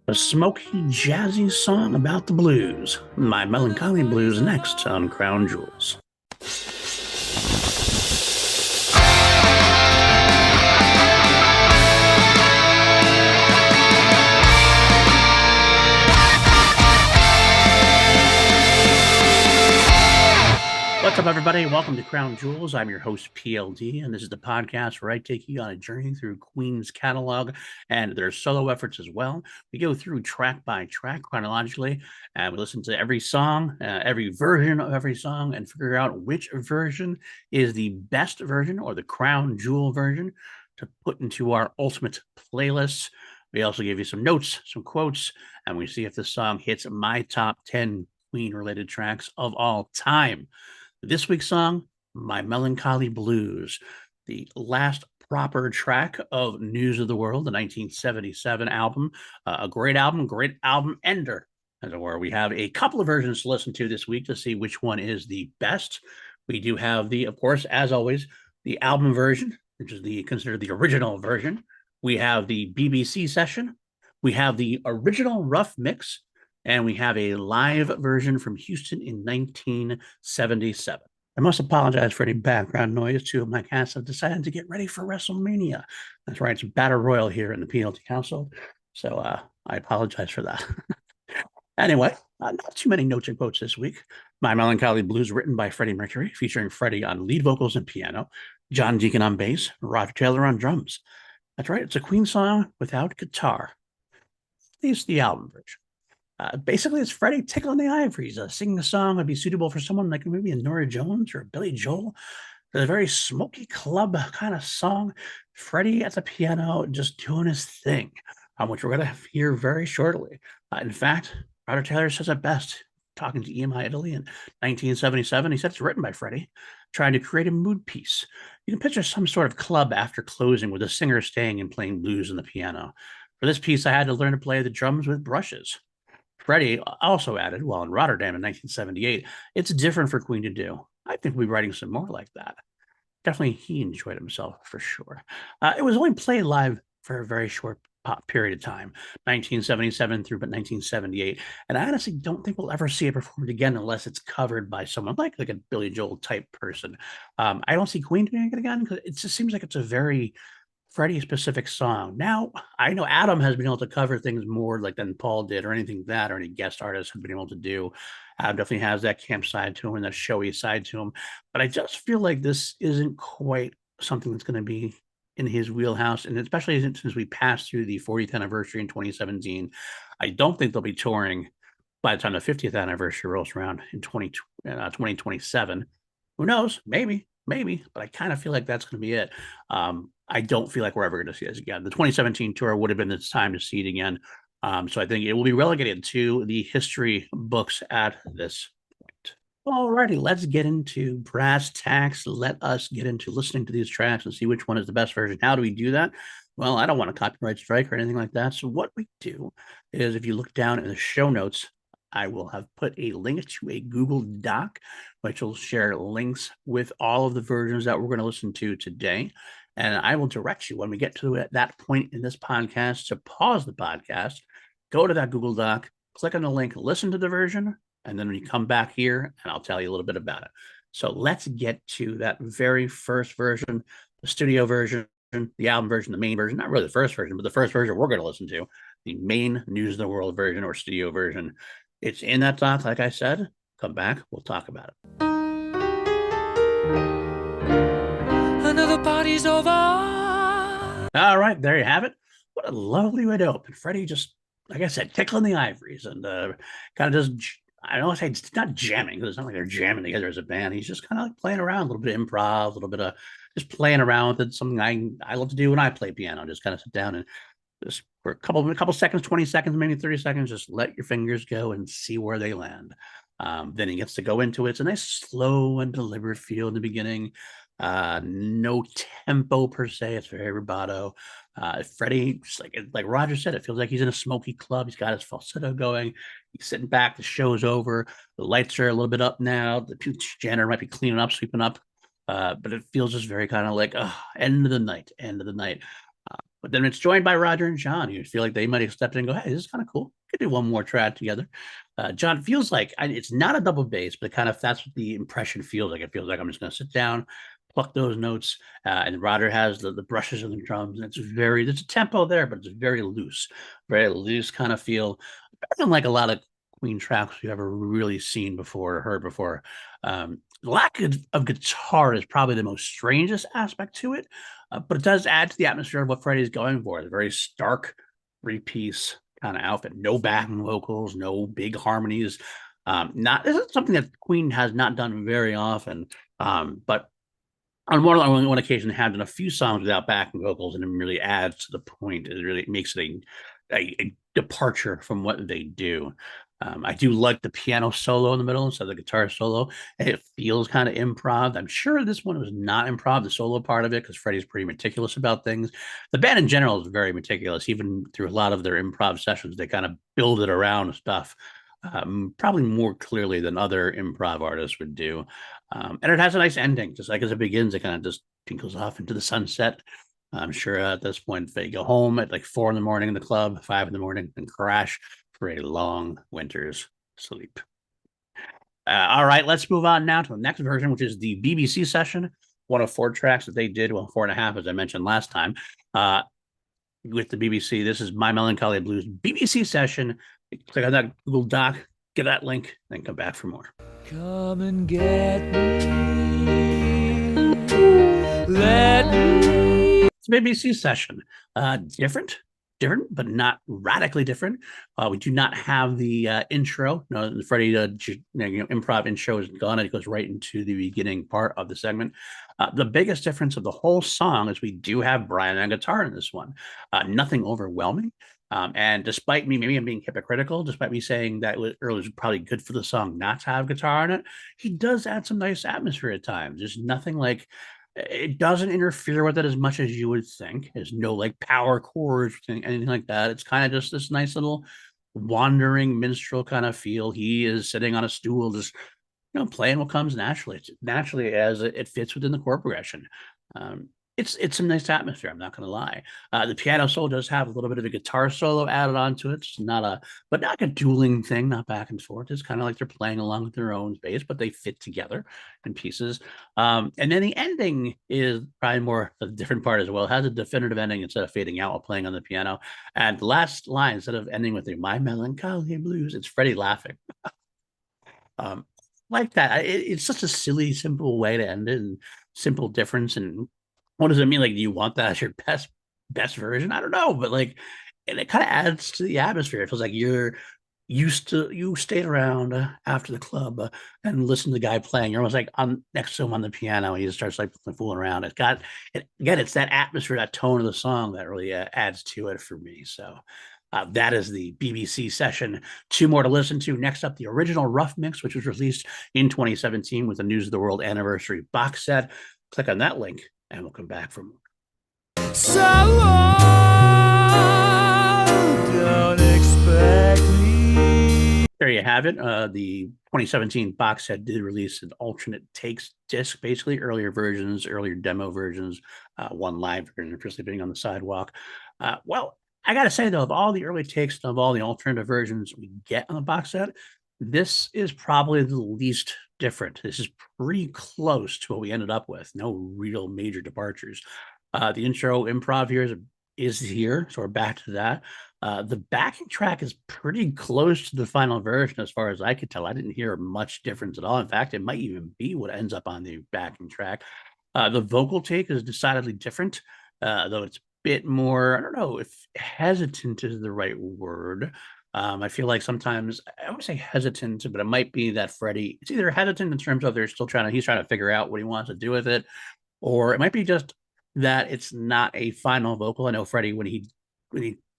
A smoky, jazzy song about the blues. My Melancholy Blues next on Crown Jewels. What's up, everybody? Welcome to Crown Jewels. I'm your host, PLD, and this is the podcast where I take you on a journey through Queen's catalog and their solo efforts as well. We go through track by track chronologically, and we listen to every song, every version of every song, and figure out which version is the best version or the crown jewel version to put into our ultimate playlists. We also give you some notes, some quotes, and we see if the song hits my top 10 Queen-related tracks of all time. This week's song, My Melancholy Blues, the last proper track of News of the World, the 1977 album. A great album ender, as it were. We have a couple of versions to listen to this week to see which one is the best. We do have of course, as always, the album version, which is considered the original version. We have the BBC session. We have the original rough mix, and we have a live version from Houston in 1977. I must apologize for any background noise. Two of my cats have decided to get ready for WrestleMania. That's right, it's Battle Royal here in the PLT household. So I apologize for that. Anyway, not too many notes and quotes this week. My Melancholy Blues, written by Freddie Mercury, featuring Freddie on lead vocals and piano, John Deacon on bass, Roger Taylor on drums. That's right, it's a Queen song without guitar. At least the album version. Basically, it's Freddie tickling the ivories. Singing a song would be suitable for someone like maybe a Norah Jones or a Billy Joel. It's a very smoky club kind of song. Freddie at the piano just doing his thing, which we're going to hear very shortly. In fact, Roger Taylor says it best, talking to EMI Italy in 1977. He said it's written by Freddie, trying to create a mood piece. You can picture some sort of club after closing with a singer staying and playing blues on the piano. For this piece, I had to learn to play the drums with brushes. Freddie also added, while in Rotterdam in 1978, it's different for Queen to do. I think we'll be writing some more like that. Definitely, he enjoyed himself for sure. It was only played live for a very short period of time, 1977 through 1978. And I honestly don't think we'll ever see it performed again unless it's covered by someone like a Billy Joel type person. I don't see Queen doing it again because it just seems like it's a very Freddie specific song. Now, I know Adam has been able to cover things more like than Paul did, or anything that, or any guest artists have been able to do. Adam definitely has that camp side to him and that showy side to him. But I just feel like this isn't quite something that's going to be in his wheelhouse. And especially since we passed through the 40th anniversary in 2017, I don't think they'll be touring by the time the 50th anniversary rolls around in 2027. Who knows? Maybe, but I kind of feel like that's going to be it. I don't feel like we're ever going to see this again. The 2017 tour would have been the time to see it again. So I think it will be relegated to the history books at this point. Alrighty, let's get into brass tacks. Let us get into listening to these tracks and see which one is the best version. How do we do that? Well, I don't want a copyright strike or anything like that. So what we do is if you look down in the show notes, I will have put a link to a Google Doc, which will share links with all of the versions that we're going to listen to today. And I will direct you when we get to that point in this podcast to pause the podcast, go to that Google Doc, click on the link, listen to the version, and then when you come back here, and I'll tell you a little bit about it. So let's get to that very first version, the studio version, the album version, the main version, not really the first version, but the first version we're going to listen to, the main News of the World version or studio version. It's in that doc, like I said. Come back, we'll talk about it. Another party's over. All right, there you have it. What a lovely way to open. Freddie just, like I said, tickling the ivories and kind of just, I don't want to say it's not jamming because it's not like they're jamming together as a band. He's just kind of like playing around, a little bit of improv, a little bit of just playing around with it. Something I love to do when I play piano. Just kind of sit down and just for a couple seconds, 20 seconds, maybe 30 seconds, just let your fingers go and see where they land. Then he gets to go into it. It's a nice slow and deliberate feel in the beginning. No tempo per se. It's very rubato. Freddie, just like Roger said, it feels like he's in a smoky club. He's got his falsetto going. He's sitting back. The show's over. The lights are a little bit up now. The janitor might be cleaning up, sweeping up. But it feels just very kind of like end of the night. But then it's joined by Roger and John. You feel like they might have stepped in and go, hey, this is kind of cool. Could do one more track together. John feels like it's not a double bass, but kind of that's what the impression feels like. It feels like I'm just going to sit down, pluck those notes. And Roger has the brushes and the drums. And there's a tempo there, but it's very loose kind of feel. Better than like a lot of Queen tracks we've ever really seen before or heard before. Lack of guitar is probably the most strangest aspect to it, but it does add to the atmosphere of what Freddie's going for. It's a very stark three-piece kind of outfit. No backing vocals, no big harmonies. This is something that Queen has not done very often. But on one occasion, they have done a few songs without backing vocals, and it really adds to the point. It really makes it a departure from what they do. I do like the piano solo in the middle instead of the guitar solo. It feels kind of improv. I'm sure this one was not improv, the solo part of it, because Freddie's pretty meticulous about things. The band in general is very meticulous, even through a lot of their improv sessions. They kind of build it around stuff, probably more clearly than other improv artists would do. And it has a nice ending, just like as it begins, it kind of just tinkles off into the sunset. I'm sure at this point they go home at like 4 in the morning in the club, 5 in the morning, and crash for a long winter's sleep. All right, let's move on now to the next version, which is the BBC session. One of 4 tracks that they did, well, 4.5, as I mentioned last time. With the BBC, this is My Melancholy Blues BBC session. Click on that Google Doc, get that link, then come back for more. Come and get me. Let me. It's a BBC session. Different, but not radically different. We do not have the intro. No, the Freddie improv intro is gone. It goes right into the beginning part of the segment. The biggest difference of the whole song is we do have Brian on guitar in this one. Nothing overwhelming. And despite me, maybe I'm being hypocritical, despite me saying that it was probably good for the song not to have guitar in it, he does add some nice atmosphere at times. There's nothing like it doesn't interfere with it as much as you would think. There's no like power chords, anything like that. It's kind of just this nice little wandering minstrel kind of feel. He is sitting on a stool, just playing what comes naturally. It's naturally as it fits within the chord progression. It's a nice atmosphere. I'm not going to lie. The piano solo does have a little bit of a guitar solo added onto it. It's not like a dueling thing, not back and forth. It's kind of like they're playing along with their own bass, but they fit together in pieces. And then the ending is probably more a different part as well. It has a definitive ending instead of fading out while playing on the piano. And the last line, instead of ending with My Melancholy Blues, it's Freddie laughing. Like that. It's such a silly, simple way to end it, and simple difference. And what does it mean? Like, do you want that as your best version? I don't know, but like, and it kind of adds to the atmosphere. It feels like you stayed around after the club and listened to the guy playing. You're almost like on next to him on the piano. He just starts like fooling around. It's that atmosphere, that tone of the song that really adds to it for me. So that is the BBC session. 2 more to listen to. Next up, the original rough mix, which was released in 2017 with the News of the World anniversary box set. Click on that link and we'll come back for more. So don't expect me. There you have it. The 2017 box set did release an alternate takes disc, basically earlier demo versions, one live version for sleeping on the sidewalk. Well, I got to say, though, of all the early takes of all the alternative versions we get on the box set, this is probably the least different. This is pretty close to what we ended up with. No real major departures. The intro improv is here, so we're back to that. The backing track is pretty close to the final version as far as I could tell. I didn't hear much difference at all. In fact, it might even be what ends up on the backing track. The vocal take is decidedly different, though it's a bit more, I don't know if hesitant is the right word. I feel like sometimes I would say hesitant, but it might be that Freddie, it's either hesitant in terms of he's trying to figure out what he wants to do with it, or it might be just that it's not a final vocal. I know Freddie, when he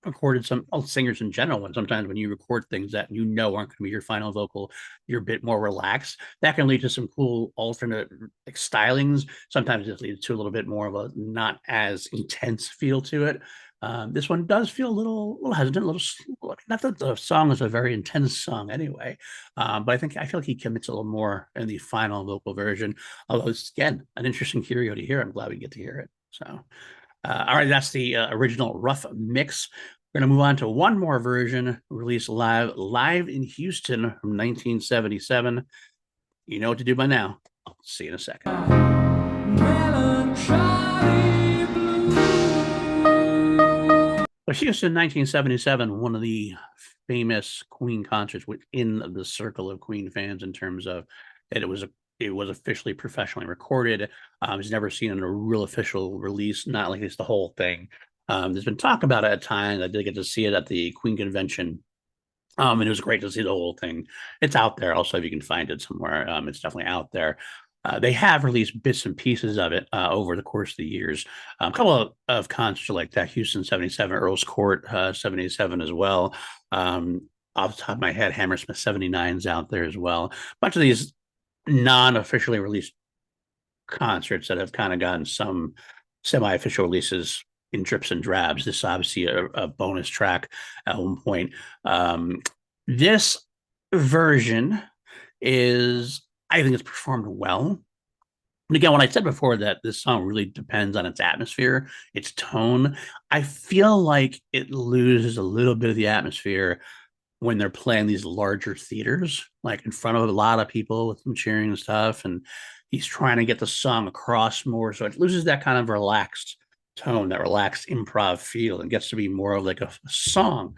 recorded singers in general, and sometimes when you record things that aren't going to be your final vocal, you're a bit more relaxed. That can lead to some cool alternate like stylings. Sometimes it leads to a little bit more of a not as intense feel to it. This one does feel a little hesitant, not that the song is a very intense song anyway, but I feel like he commits a little more in the final vocal version. Although it's, again, an interesting curio to hear. I'm glad we get to hear it. So All right, that's the original rough mix. We're going to move on to one more version released live in Houston from 1977. You know what to do by now. I'll see you in a second. Melancholy blue. So Houston, 1977, one of the famous Queen concerts within the circle of Queen fans in terms of that it was officially professionally recorded. It's never seen in a real official release, not like it's the whole thing. There's been talk about it at times. I did get to see it at the Queen convention. And it was great to see the whole thing. It's out there also if you can find it somewhere. It's definitely out there. They have released bits and pieces of it over the course of the years. A couple of concerts like that, Houston 77, Earl's Court 77 as well. Off the top of my head, Hammersmith 79's out there as well. A bunch of these non-officially released concerts that have kind of gotten some semi-official releases in drips and drabs. This is obviously a bonus track at one point. This version is, I think it's performed well. And again, when I said before that this song really depends on its atmosphere, its tone, I feel like it loses a little bit of the atmosphere when they're playing these larger theaters, like in front of a lot of people with them cheering and stuff. And he's trying to get the song across more. So it loses that kind of relaxed tone, that relaxed improv feel, and gets to be more of like a song,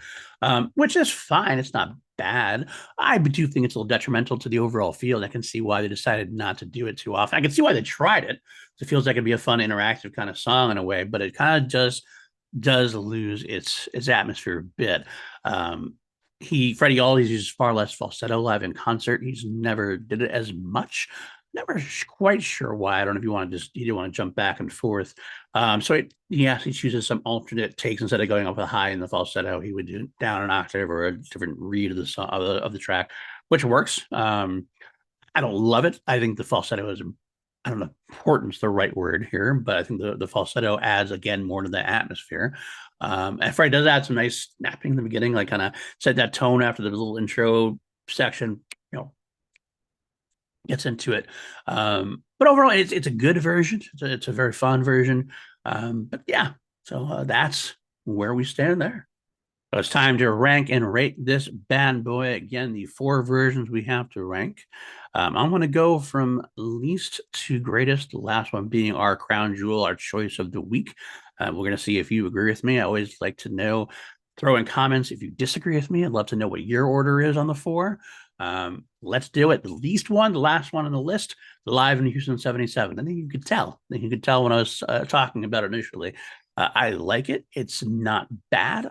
which is fine. It's not bad. I do think it's a little detrimental to the overall feel. I can see why they decided not to do it too often. I can see why they tried it. It feels like it'd be a fun, interactive kind of song in a way, but it kind of just does lose its atmosphere a bit. Freddie always uses far less falsetto live in concert. He's never did it as much. Never quite sure why. I don't know if you didn't want to jump back and forth. He actually chooses some alternate takes instead of going up a high in the falsetto. He would do down an octave or a different read of the song of the track, which works. I don't love it. I think the falsetto is, I don't know, important's the right word here, but I think the falsetto adds again more to the atmosphere. And Freddie does add some nice snapping in the beginning, like kind of set that tone after the little intro section, gets into it. But overall, it's a good version. It's a very fun version. But yeah, so that's where we stand there. So it's time to rank and rate this bad boy. Again, the four versions we have to rank. I'm going to go from least to greatest, the last one being our crown jewel, our choice of the week. We're going to see if you agree with me. I always like to know, throw in comments if you disagree with me. I'd love to know what your order is on the four. Let's do it. The least one, the last one on the list, live in Houston 77. I think you could tell. I think you could tell when I was talking about it initially. I like it. It's not bad.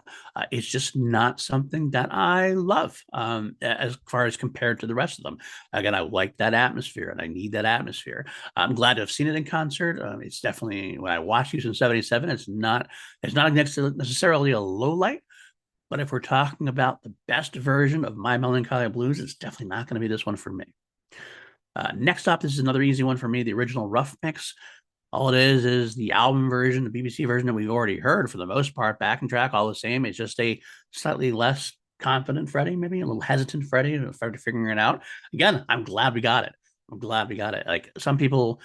It's just not something that I love as far as compared to the rest of them. Again, I like that atmosphere and I need that atmosphere. I'm glad to have seen it in concert. It's definitely, when I watch Houston 77, it's not necessarily a low light. But if we're talking about the best version of My Melancholy Blues, it's definitely not going to be this one for me. Next up, this is another easy one for me, the original rough mix. All it is the album version, the BBC version that we've already heard for the most part, backing track, all the same. It's just a slightly less confident Freddie, maybe a little hesitant Freddie, figuring it out. Again, I'm glad we got it. Like some people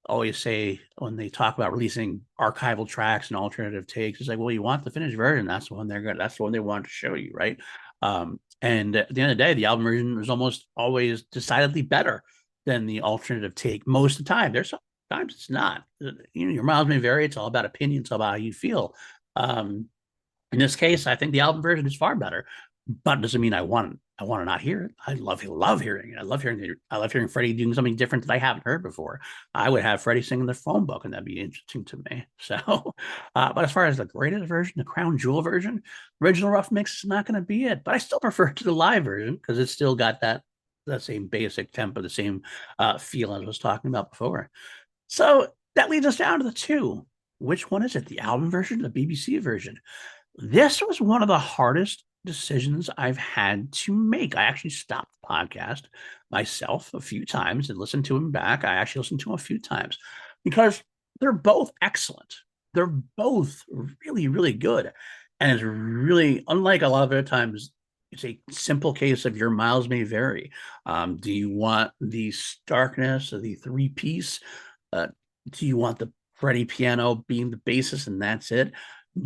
always say when they talk about releasing archival tracks and alternative takes, it's like, well, you want the finished version. That's the one that's the one they want to show you, right? And at the end of the day, the album version is almost always decidedly better than the alternative take most of the time. There's sometimes it's not. Your miles may vary. It's all about opinion. It's all about how you feel. In this case, I think the album version is far better, but it doesn't mean I want to not hear it. I love hearing it. I love hearing Freddie doing something different that I haven't heard before. I would have Freddie singing the phone book, and that'd be interesting to me. So, but as far as the greatest version, the crown jewel version, original rough mix is not going to be it. But I still prefer it to the live version because it's still got that same basic tempo, the same feel I was talking about before. So that leads us down to the two. Which one is it? The album version, the BBC version? This was one of the hardest decisions I've had to make. I actually stopped the podcast myself a few times and listened to him back. I actually listened to him a few times because they're both excellent. They're both really, really good. And it's really, unlike a lot of other times, it's a simple case of your miles may vary. Do you want the starkness of the three-piece? Do you want the Freddie piano being the bassist, and that's it?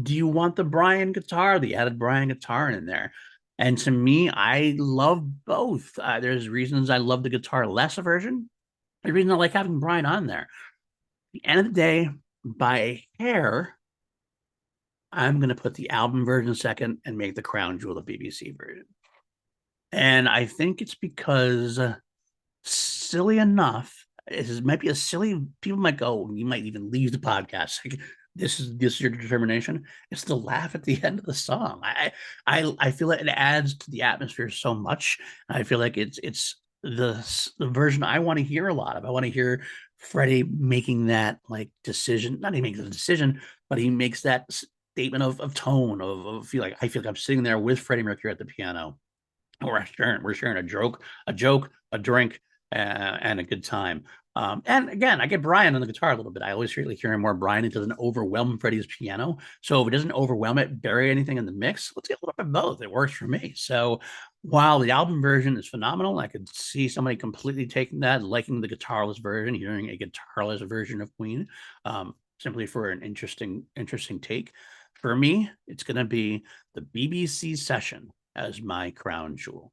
Do you want the Brian guitar, the added Brian guitar in there? And to me, I love both. There's reasons I love the guitar less version. The reason I like having Brian on there. At the end of the day, by a hair, I'm going to put the album version second and make the crown jewel the BBC version. And I think it's because, silly enough, it might be a silly. People might go, you might even leave the podcast. Like, this is your determination. It's the laugh at the end of the song. I feel like it adds to the atmosphere so much. I feel like it's the version I want to hear a lot of. I want to hear Freddie making that like decision. Not even making the decision, but he makes that statement of tone of feel like I feel like I'm sitting there with Freddie Mercury at the piano. We're sharing a drink, and a good time. And again, I get Brian on the guitar a little bit. I always really hear more Brian. It doesn't overwhelm Freddie's piano. So if it doesn't overwhelm it, bury anything in the mix, let's get a little bit of both. It works for me. So while the album version is phenomenal, I could see somebody completely taking that, liking the guitarless version, hearing a guitarless version of Queen, simply for an interesting take. For me, it's going to be the BBC session as my crown jewel.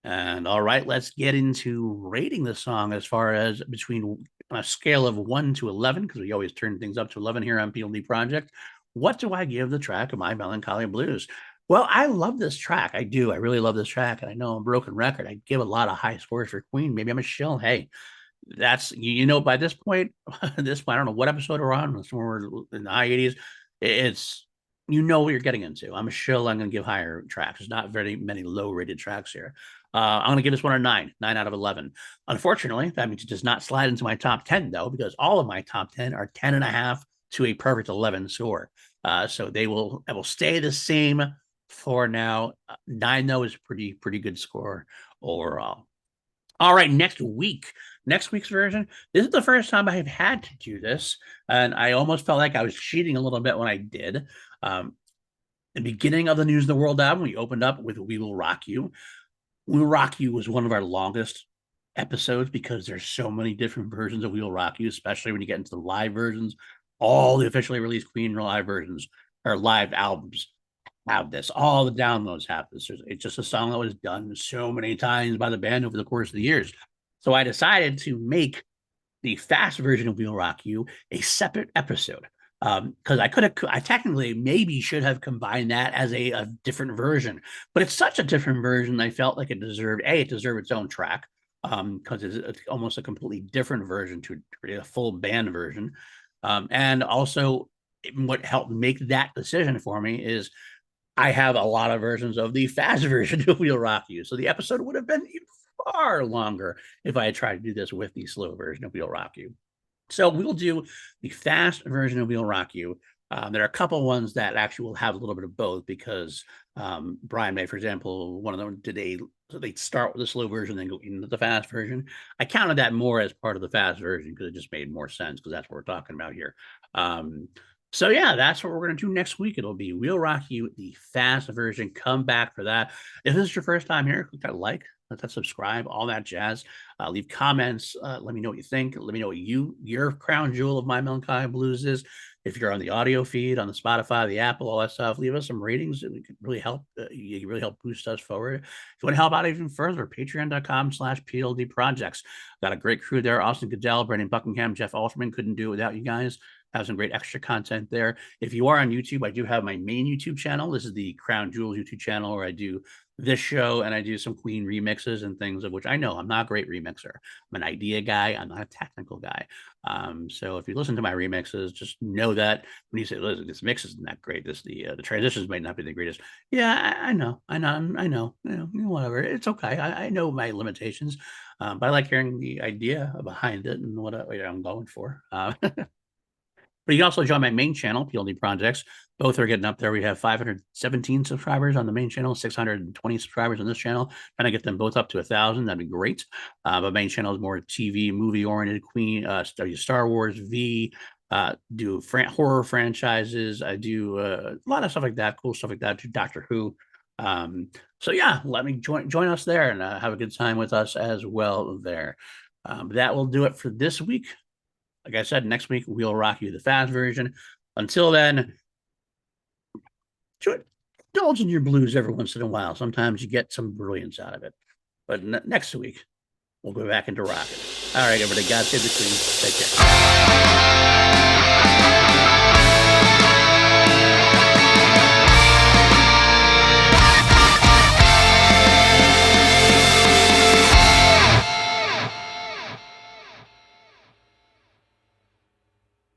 And all right, let's get into rating the song as far as between on a scale of 1 to 11, because we always turn things up to 11 here on PLD Project. What do I give the track of My Melancholy Blues? Well, I love this track. I do. I really love this track. And I know I'm a broken record. I give a lot of high scores for Queen. Maybe I'm a shill. Hey, that's by this point, I don't know what episode we're on, somewhere in the high 80s. It's what you're getting into. I'm a shill. I'm going to give higher tracks. There's not very many low rated tracks here. I'm going to give this one a 9 out of 11. Unfortunately, that means it does not slide into my top 10 though, because all of my top 10 are 10 and a half to a perfect 11 score. So I will stay the same for now. 9 though is pretty good score overall. All right, next week's version. This is the first time I've had to do this, and I almost felt like I was cheating a little bit when I did. The beginning of the News of the World album, we opened up with "We Will Rock You." "We Will Rock You" was one of our longest episodes because there's so many different versions of "We Will Rock You," especially when you get into the live versions. All the officially released Queen live versions or live albums have this. All the downloads have this. It's just a song that was done so many times by the band over the course of the years. So I decided to make the fast version of "We'll Rock You" a separate episode. Because I technically maybe should have combined that as a different version, but it's such a different version. I felt like it deserved its own track, because it's almost a completely different version to create a full band version. And also, what helped make that decision for me is I have a lot of versions of the fast version of "We'll Rock You." So the episode would have been far longer if I had tried to do this with the slow version of "We'll Rock You." So we'll do the fast version of "We'll Rock You." There are a couple ones that actually will have a little bit of both because Brian May, for example, one of them they start with the slow version, then go into the fast version. I counted that more as part of the fast version because it just made more sense because that's what we're talking about here. So yeah, that's what we're going to do next week. It'll be "We'll Rock You," the fast version. Come back for that. If this is your first time here, click that like, let that subscribe, all that jazz. Leave comments. Let me know what you think. Let me know what your crown jewel of My Melancholy Blues is. If you're on the audio feed, on the Spotify, the Apple, all that stuff, leave us some ratings. It could really help. You can really help boost us forward. If you want to help out even further, patreon.com/PLD projects. Got a great crew there. Austin Goodell, Brendan Buckingham, Jeff Alterman. Couldn't do it without you guys. Have some great extra content there. If you are on YouTube, I do have my main YouTube channel. This is the Crown Jewels YouTube channel where I do this show and I do some Queen remixes and things of which I know I'm not a great remixer. I'm an idea guy. I'm not a technical guy. So if you listen to my remixes, just know that when you say, "Listen, this mix isn't that great. The transitions might not be the greatest." Yeah, I know. Whatever. It's okay. I know my limitations, but I like hearing the idea behind it and what I'm going for. But you can also join my main channel, PLD Projects. Both are getting up there. We have 517 subscribers on the main channel, 620 subscribers on this channel. Trying to get them both up to 1,000. That'd be great. But main channel is more TV, movie-oriented. Queen, Star Wars, do horror franchises. I do a lot of stuff like that, cool stuff like that. Do Doctor Who. So yeah, let me join us there and have a good time with us as well there. That will do it for this week. Like I said, next week we'll rock you the fast version. Until then, indulge in your blues every once in a while. Sometimes you get some brilliance out of it. But next week, we'll go back into rocking. All right, everybody. God save the Queen. Take care.